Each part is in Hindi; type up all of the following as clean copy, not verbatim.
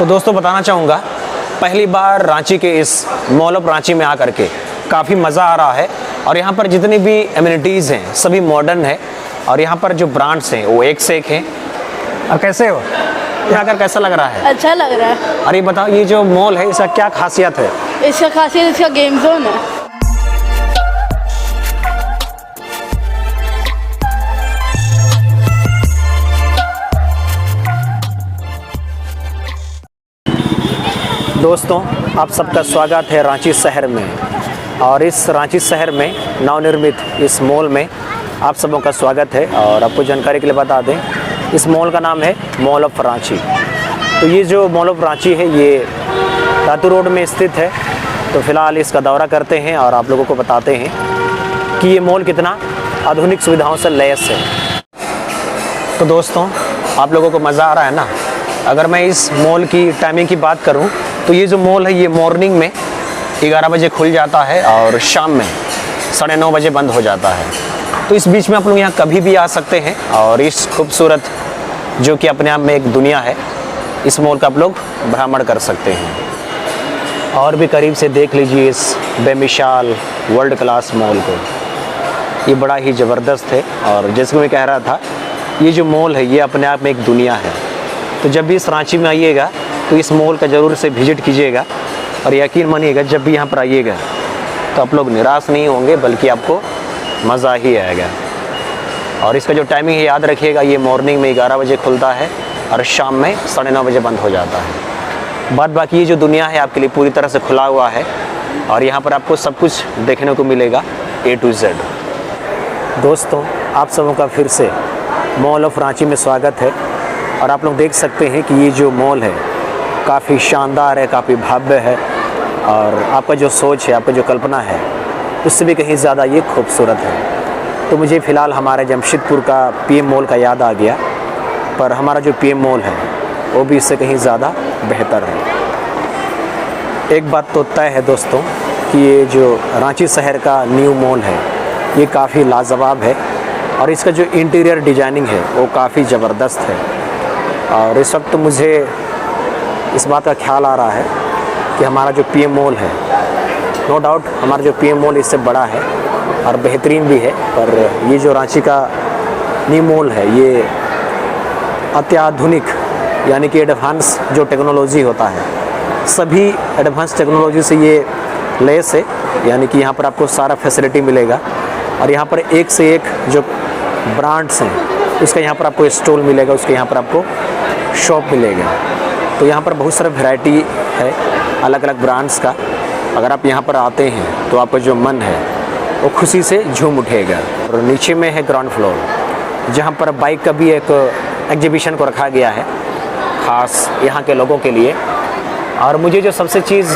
तो दोस्तों बताना चाहूँगा, पहली बार रांची के इस मॉल ऑफ रांची में आकर के काफ़ी मज़ा आ रहा है। और यहाँ पर जितनी भी एमिनिटीज़ हैं सभी मॉडर्न है और यहाँ पर जो ब्रांड्स हैं वो एक से एक हैं। और कैसे हो यहाँ आकर, कैसा लग रहा है? अच्छा लग रहा है। अरे बताओ, ये जो मॉल है इसका क्या खासियत है? इसका खासियत इसका गेम जोन है। दोस्तों आप सबका स्वागत है रांची शहर में। और इस रांची शहर में नवनिर्मित इस मॉल में आप सबों का स्वागत है। और आपको जानकारी के लिए बता दें, इस मॉल का नाम है मॉल ऑफ रांची। तो ये जो मॉल ऑफ रांची है ये रातू रोड में स्थित है। तो फ़िलहाल इसका दौरा करते हैं और आप लोगों को बताते हैं कि ये मॉल कितना आधुनिक सुविधाओं से लैस है। तो दोस्तों आप लोगों को मज़ा आ रहा है ना? अगर मैं इस मॉल की टाइमिंग की बात करूं तो ये जो मॉल है ये मॉर्निंग में 11 बजे खुल जाता है और शाम में 9:30 बजे बंद हो जाता है। तो इस बीच में आप लोग यहाँ कभी भी आ सकते हैं और इस खूबसूरत जो कि अपने आप में एक दुनिया है, इस मॉल का आप लोग भ्रमण कर सकते हैं। और भी करीब से देख लीजिए इस बेमिसाल वर्ल्ड क्लास मॉल को। ये बड़ा ही ज़बरदस्त है। और जैसे मैं कह रहा था, ये जो मॉल है ये अपने आप में एक दुनिया है। तो जब भी इस रांची में आइएगा तो इस मॉल का ज़रूर से विज़िट कीजिएगा। और यकीन मानिएगा, जब भी यहाँ पर आइएगा तो आप लोग निराश नहीं होंगे, बल्कि आपको मज़ा ही आएगा। और इसका जो टाइमिंग है याद रखिएगा, ये मॉर्निंग में 11 बजे खुलता है और शाम में 9:30 बजे बंद हो जाता है। बाद बाकी ये जो दुनिया है आपके लिए पूरी तरह से खुला हुआ है और यहाँ पर आपको सब कुछ देखने को मिलेगा A to Z। दोस्तों आप सबों का फिर से मॉल ऑफ रांची में स्वागत है। और आप लोग देख सकते हैं कि ये जो मॉल है काफ़ी शानदार है, काफ़ी भव्य है। और आपका जो सोच है, आपका जो कल्पना है, उससे भी कहीं ज़्यादा ये खूबसूरत है। तो मुझे फ़िलहाल हमारे जमशेदपुर का PM मॉल का याद आ गया, पर हमारा जो PM मॉल है वो भी इससे कहीं ज़्यादा बेहतर है। एक बात तो तय है दोस्तों कि ये जो रांची शहर का न्यू मॉल है ये काफ़ी लाजवाब है और इसका जो इंटीरियर डिज़ाइनिंग है वो काफ़ी ज़बरदस्त है। और इस वक्त मुझे इस बात का ख्याल आ रहा है कि हमारा जो PM मॉल है, नो डाउट हमारा जो PM मॉल इससे बड़ा है और बेहतरीन भी है। पर ये जो रांची का न्यू मॉल है ये अत्याधुनिक यानी कि एडवांस जो टेक्नोलॉजी होता है, सभी एडवांस टेक्नोलॉजी से ये लैस है। यानी कि यहाँ पर आपको सारा फैसिलिटी मिलेगा और यहाँ पर एक से एक जो ब्रांड्स हैं उसका यहाँ पर आपको स्टॉल मिलेगा, उसके यहाँ पर आपको शॉप मिलेगा। तो यहाँ पर बहुत सारा वैरायटी है अलग अलग ब्रांड्स का। अगर आप यहाँ पर आते हैं तो आपका जो मन है वो खुशी से झूम उठेगा। और नीचे में है ग्राउंड फ्लोर, जहाँ पर बाइक का भी एक एग्जीबिशन को रखा गया है ख़ास यहाँ के लोगों के लिए। और मुझे जो सबसे चीज़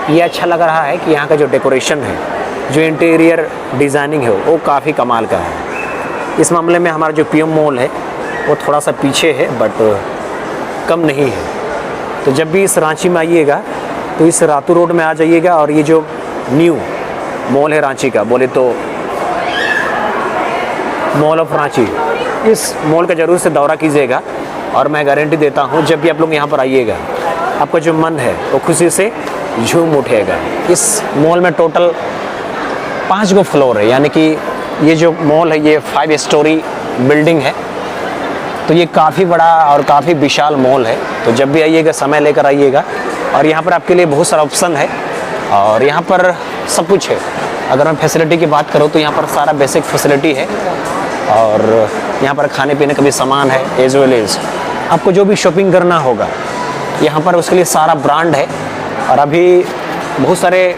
ये अच्छा लग रहा है कि यहाँ का जो डेकोरेशन है, जो इंटीरियर डिज़ाइनिंग है वो काफ़ी कमाल का है। इस मामले में हमारा जो PM मॉल है वो थोड़ा सा पीछे है, बट कम नहीं है। तो जब भी इस रांची में आइएगा तो इस रातू रोड में आ जाइएगा और ये जो न्यू मॉल है रांची का, बोले तो मॉल ऑफ रांची, इस मॉल का ज़रूर से दौरा कीजिएगा। और मैं गारंटी देता हूँ जब भी आप लोग यहाँ पर आइएगा आपका जो मन है वो खुशी से झूम उठेगा। इस मॉल में टोटल 5 गो फ्लोर है, यानी कि ये जो मॉल है ये 5 स्टोरी बिल्डिंग है। तो ये काफ़ी बड़ा और काफ़ी विशाल मॉल है। तो जब भी आइएगा समय लेकर आइएगा। और यहाँ पर आपके लिए बहुत सारा ऑप्शन है और यहाँ पर सब कुछ है। अगर मैं फैसिलिटी की बात करूँ तो यहाँ पर सारा बेसिक फैसिलिटी है और यहाँ पर खाने पीने का भी सामान है, एज वेल एज आपको जो भी शॉपिंग करना होगा यहाँ पर उसके लिए सारा ब्रांड है। और अभी बहुत सारे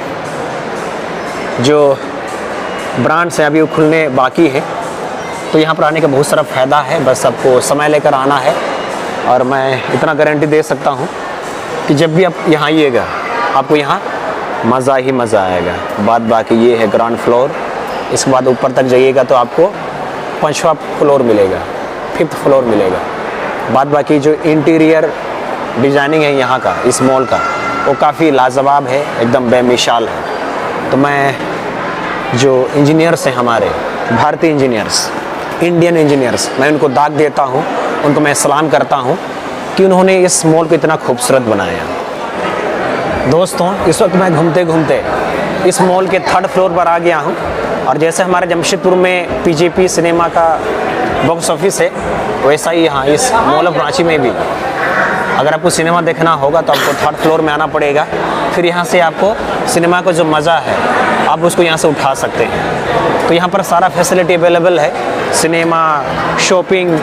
जो ब्रांड्स हैं अभी वो खुलने बाकी है। तो यहाँ पर आने का बहुत सारा फ़ायदा है, बस आपको समय लेकर आना है। और मैं इतना गारंटी दे सकता हूँ कि जब भी आप यहाँ आइएगा आपको यहाँ मज़ा ही मज़ा आएगा। बात बाकी ये है ग्राउंड फ्लोर, इसके बाद ऊपर तक जाइएगा तो आपको 5वां फ्लोर मिलेगा, 5th फ्लोर मिलेगा। बात बाकी जो इंटीरियर डिज़ाइनिंग है यहाँ का, इस मॉल का, वो काफ़ी लाजवाब है, एकदम बेमिसाल है। तो मैं जो इंजीनियर्स हैं हमारे भारतीय इंजीनियर्स, इंडियन इंजीनियर्स, मैं उनको दाद देता हूँ, उनको मैं सलाम करता हूँ कि उन्होंने इस मॉल को इतना खूबसूरत बनाया। दोस्तों, इस वक्त मैं घूमते घूमते इस मॉल के 3rd फ्लोर पर आ गया हूँ और जैसे हमारे जमशेदपुर में पीजेपी सिनेमा का बॉक्स ऑफिस है, वैसा ही यहाँ इस मॉल ऑफ रांची में भी अगर आपको सिनेमा देखना होगा तो आपको 3rd फ्लोर में आना पड़ेगा। फिर यहाँ से आपको सिनेमा का जो मज़ा है आप उसको यहाँ से उठा सकते हैं। तो यहाँ पर सारा फैसिलिटी अवेलेबल है, cinema, shopping,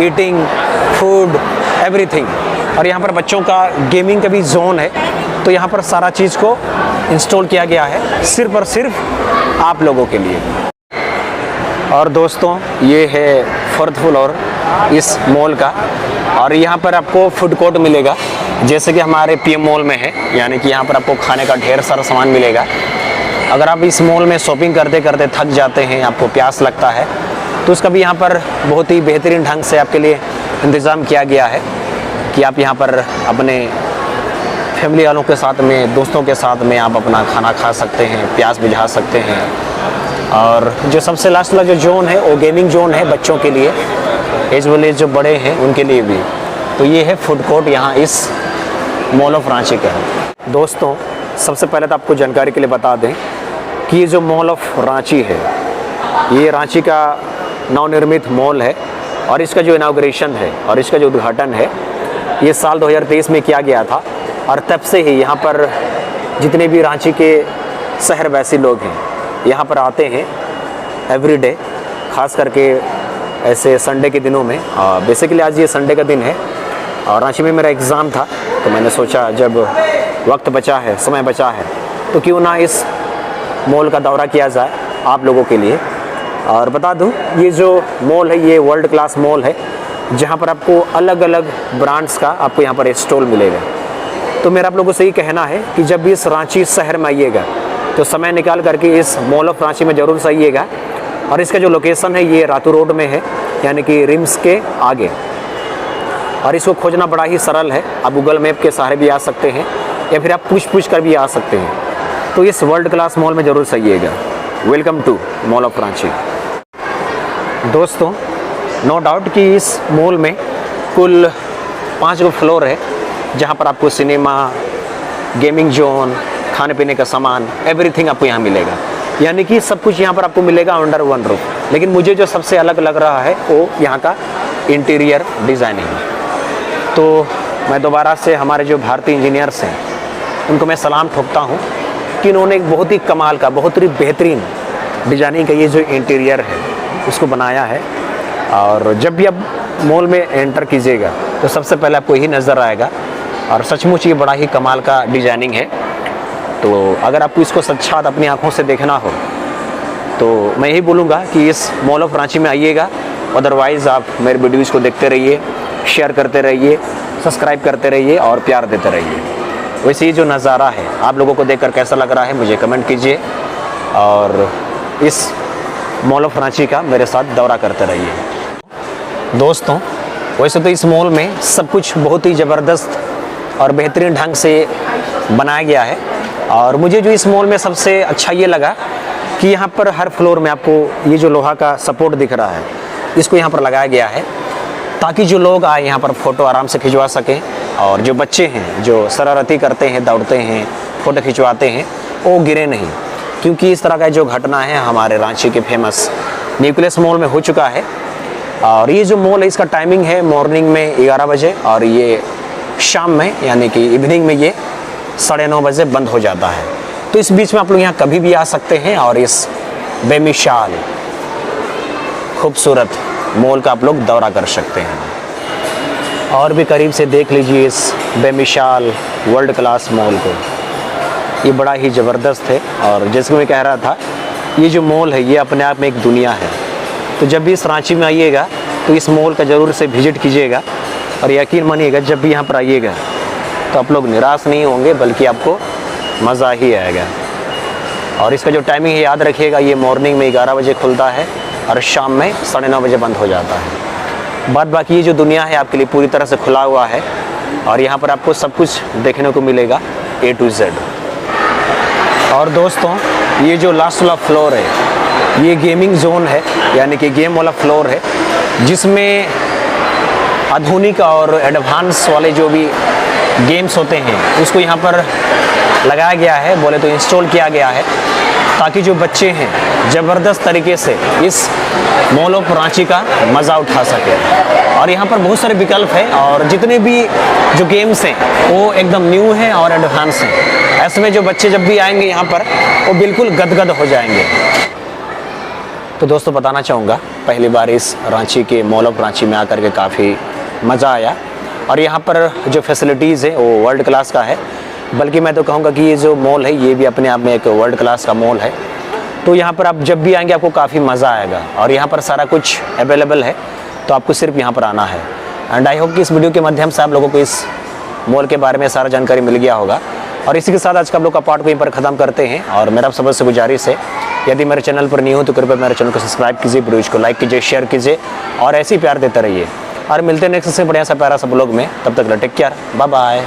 eating, food, everything. और यहाँ पर बच्चों का गेमिंग का भी जोन है, तो यहाँ पर सारा चीज़ को इंस्टॉल किया गया है सिर्फ और सिर्फ आप लोगों के लिए। और दोस्तों, ये है 4th फ्लोर इस मॉल का और यहाँ पर आपको फूड कोर्ट मिलेगा जैसे कि हमारे पीएम मॉल में है, यानी कि यहाँ पर आपको खाने का ढेर सारा सामान मिलेगा। अगर आप इस मॉल में शॉपिंग करते करते थक जाते हैं, आपको प्यास लगता है, तो उसका भी यहाँ पर बहुत ही बेहतरीन ढंग से आपके लिए इंतज़ाम किया गया है कि आप यहाँ पर अपने फैमिली वालों के साथ में, दोस्तों के साथ में आप अपना खाना खा सकते हैं, प्यास बुझा सकते हैं। और जो सबसे लास्ट वाला जो जोन है वो गेमिंग जोन है बच्चों के लिए, एज वेल एज जो बड़े हैं उनके लिए भी। तो ये है फूड कोर्ट यहाँ इस मॉल ऑफ रांची का। दोस्तों, सबसे पहले तो आपको जानकारी के लिए बता दें कि ये जो मॉल ऑफ रांची है, ये रांची का नवनिर्मित मॉल है और इसका जो इनाग्रेशन है और इसका जो उद्घाटन है ये साल 2023 में किया गया था। और तब से ही यहाँ पर जितने भी रांची के शहरवासी लोग हैं यहाँ पर आते हैं एवरीडे, ख़ास करके ऐसे संडे के दिनों में। बेसिकली आज ये संडे का दिन है और रांची में मेरा एग्ज़ाम था, तो मैंने सोचा जब वक्त बचा है, समय बचा है, तो क्यों ना इस मॉल का दौरा किया जाए आप लोगों के लिए। और बता दूं, ये जो मॉल है ये वर्ल्ड क्लास मॉल है जहाँ पर आपको अलग अलग ब्रांड्स का आपको यहाँ पर स्टॉल मिलेगा। तो मेरा आप लोगों से ही कहना है कि जब भी इस रांची शहर में आइएगा तो समय निकाल करके इस मॉल ऑफ रांची में ज़रूर से आइएगा। और इसका जो लोकेशन है ये रातू रोड में है, यानी कि रिम्स के आगे। और इसको खोजना बड़ा ही सरल है, आप गूगल मैप के सहारे भी आ सकते हैं या फिर आप पूछ कर भी आ सकते हैं। तो इस वर्ल्ड क्लास मॉल में ज़रूर से आइएगा। Welcome to mall of Ranchi. दोस्तों, नो डाउट कि इस मॉल में कुल 5 फ्लोर है जहाँ पर आपको सिनेमा, गेमिंग जोन, खाने पीने का सामान, एवरीथिंग आपको यहाँ मिलेगा। यानी कि सब कुछ यहाँ पर आपको मिलेगा अंडर वन रूफ। लेकिन मुझे जो सबसे अलग लग रहा है वो यहाँ का इंटीरियर डिज़ाइनिंग। तो मैं दोबारा से हमारे जो भारतीय इंजीनियर्स हैं उनको मैं सलाम ठोकता हूँ कि इन्होंने एक बहुत ही कमाल का, बहुत ही बेहतरीन डिज़ाइनिंग का ये जो इंटीरियर है उसको बनाया है। और जब भी आप मॉल में एंटर कीजिएगा तो सबसे पहले आपको यही नज़र आएगा और सचमुच ये बड़ा ही कमाल का डिज़ाइनिंग है। तो अगर आपको इसको सच्चात अपनी आंखों से देखना हो तो मैं यही बोलूँगा कि इस मॉल ऑफ रांची में आइएगा। अदरवाइज़ आप मेरे वीडियोज़ को देखते रहिए, शेयर करते रहिए, सब्सक्राइब करते रहिए और प्यार देते रहिए। वैसे ही जो नज़ारा है आप लोगों को देखकर कैसा लग रहा है मुझे कमेंट कीजिए और इस मॉल ऑफ रांची का मेरे साथ दौरा करते रहिए। दोस्तों, वैसे तो इस मॉल में सब कुछ बहुत ही ज़बरदस्त और बेहतरीन ढंग से बनाया गया है। और मुझे जो इस मॉल में सबसे अच्छा ये लगा कि यहाँ पर हर फ्लोर में आपको ये जो लोहा का सपोर्ट दिख रहा है इसको यहाँ पर लगाया गया है ताकि जो लोग आए यहाँ पर फ़ोटो आराम से खिंचवा सकें। और जो बच्चे हैं जो शरारती करते हैं, दौड़ते हैं, फ़ोटो खिंचवाते हैं, वो गिरे नहीं। क्योंकि इस तरह का जो घटना है हमारे रांची के फेमस न्यूक्लियस मॉल में हो चुका है। और ये जो मॉल है इसका टाइमिंग है मॉर्निंग में 11 बजे और ये शाम में यानी कि इवनिंग में ये 9:30 बजे बंद हो जाता है। तो इस बीच में आप लोग यहाँ कभी भी आ सकते हैं और इस बेमिसाल खूबसूरत मॉल का आप लोग दौरा कर सकते हैं और भी करीब से देख लीजिए इस बेमिसाल वर्ल्ड क्लास मॉल को। ये बड़ा ही ज़बरदस्त है और जैसे मैं कह रहा था ये जो मॉल है ये अपने आप में एक दुनिया है। तो जब भी इस रांची में आइएगा तो इस मॉल का ज़रूर से विज़िट कीजिएगा और यकीन मानिएगा जब भी यहाँ पर आइएगा तो आप लोग निराश नहीं होंगे बल्कि आपको मज़ा ही आएगा। और इसका जो टाइमिंग है याद रखिएगा, ये मॉर्निंग में 11 बजे खुलता है और शाम में 9:30 बजे बंद हो जाता है। बाद बाकी ये जो दुनिया है आपके लिए पूरी तरह से खुला हुआ है और यहाँ पर आपको सब कुछ देखने को मिलेगा A to Z। और दोस्तों, ये जो लास्ट वाला फ्लोर है ये गेमिंग जोन है, यानी कि गेम वाला फ्लोर है जिसमें आधुनिक और एडवांस वाले जो भी गेम्स होते हैं उसको यहाँ पर लगाया गया है, बोले तो इंस्टॉल किया गया है, ताकि जो बच्चे हैं ज़बरदस्त तरीके से इस मॉल ऑफ रांची का मज़ा उठा सके। और यहाँ पर बहुत सारे विकल्प हैं और जितने भी जो गेम्स हैं वो एकदम न्यू हैं और एडवांस हैं। ऐसे में जो बच्चे जब भी आएंगे यहाँ पर वो बिल्कुल गदगद हो जाएंगे। तो दोस्तों बताना चाहूँगा, पहली बार इस रांची के मॉल ऑफ रांची में आकर के काफ़ी मज़ा आया और यहाँ पर जो फैसिलिटीज़ है वो वर्ल्ड क्लास का है। बल्कि मैं तो कहूँगा कि ये जो मॉल है ये भी अपने आप में एक वर्ल्ड क्लास का मॉल है। तो यहाँ पर आप जब भी आएंगे आपको काफ़ी मज़ा आएगा और यहाँ पर सारा कुछ अवेलेबल है, तो आपको सिर्फ यहाँ पर आना है। एंड आई होप कि इस वीडियो के माध्यम से आप लोगों को इस मॉल के बारे में सारा जानकारी मिल गया होगा। और इसी के साथ आज का आप लोग का पार्ट को यहीं पर ख़त्म करते हैं। और मेरा आप सबसे गुजारिश है, यदि मेरे चैनल पर नहीं हो तो कृपया मेरे चैनल को सब्सक्राइब कीजिए, वीडियो को लाइक कीजिए, शेयर कीजिए और ऐसे ही प्यार देते रहिए। और मिलते हैं नेक्स्ट से बढ़िया सा प्यारा सा ब्लॉग में। तब तक टेक केयर, बाय बाय।